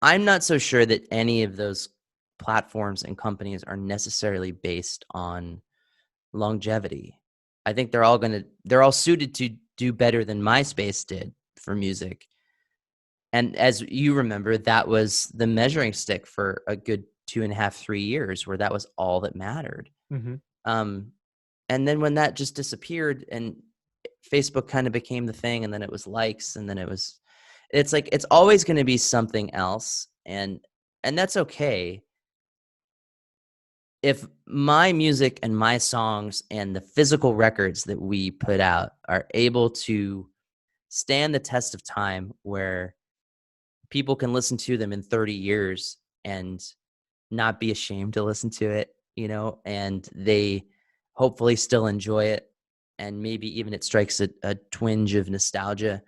I'm not so sure that any of those platforms and companies are necessarily based on longevity. I think they're all suited to do better than MySpace did for music. And as you remember, that was the measuring stick for a good 2.5, 3 years, where that was all that mattered. Hmm. Um, and then when that just disappeared and Facebook kind of became the thing, and then it was likes, and then it's like, it's always going to be something else. And that's okay. If my music and my songs and the physical records that we put out are able to stand the test of time, where people can listen to them in 30 years and not be ashamed to listen to it, and they hopefully still enjoy it, and maybe even it strikes a twinge of nostalgia,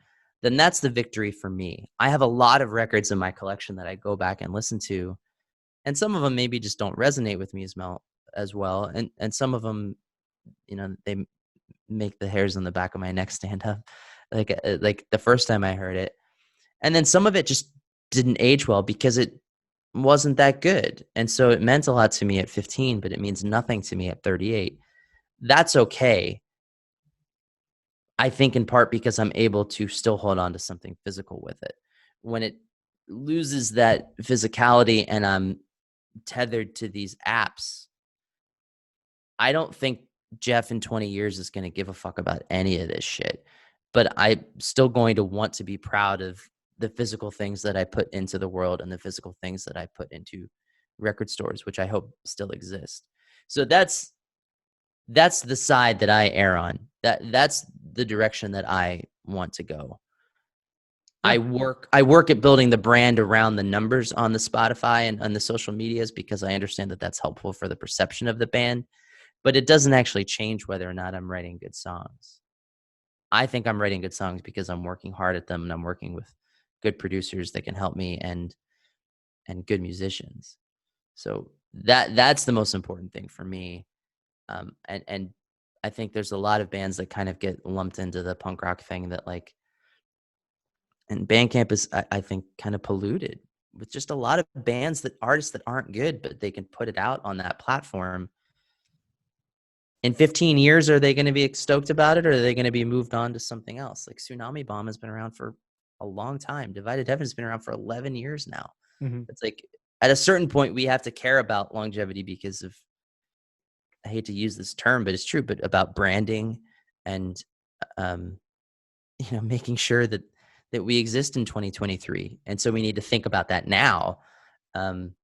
then that's the victory for me. I have a lot of records in my collection that I go back and listen to, and some of them maybe just don't resonate with me as well, and some of them, they make the hairs on the back of my neck stand up, like the first time I heard it. And then some of it just didn't age well because it wasn't that good. And so it meant a lot to me at 15, but it means nothing to me at 38. That's okay. I think in part because I'm able to still hold on to something physical with it. When it loses that physicality and I'm tethered to these apps, I don't think Jeff in 20 years is going to give a fuck about any of this shit. But I'm still going to want to be proud of the physical things that I put into the world and the physical things that I put into record stores, which I hope still exist. So that's the side that I err on. That's the direction that I want to go. Yeah. I work at building the brand around the numbers on the Spotify and on the social medias, because I understand that that's helpful for the perception of the band, but it doesn't actually change whether or not I'm writing good songs. I think I'm writing good songs because I'm working hard at them, and I'm working with good producers that can help me, and good musicians. So that's the most important thing for me. And I think there's a lot of bands that kind of get lumped into the punk rock thing, that like, and Bandcamp is, I think, kind of polluted with just a lot of artists that aren't good, but they can put it out on that platform. In 15 years, are they going to be stoked about it, or are they going to be moved on to something else? Like Tsunami Bomb has been around for a long time. Divided Heaven has been around for 11 years now. Hmm. It's like, at a certain point, we have to care about longevity because of, I hate to use this term, but it's true, but about branding and, um, making sure that we exist in 2023. And so we need to think about that now. Um,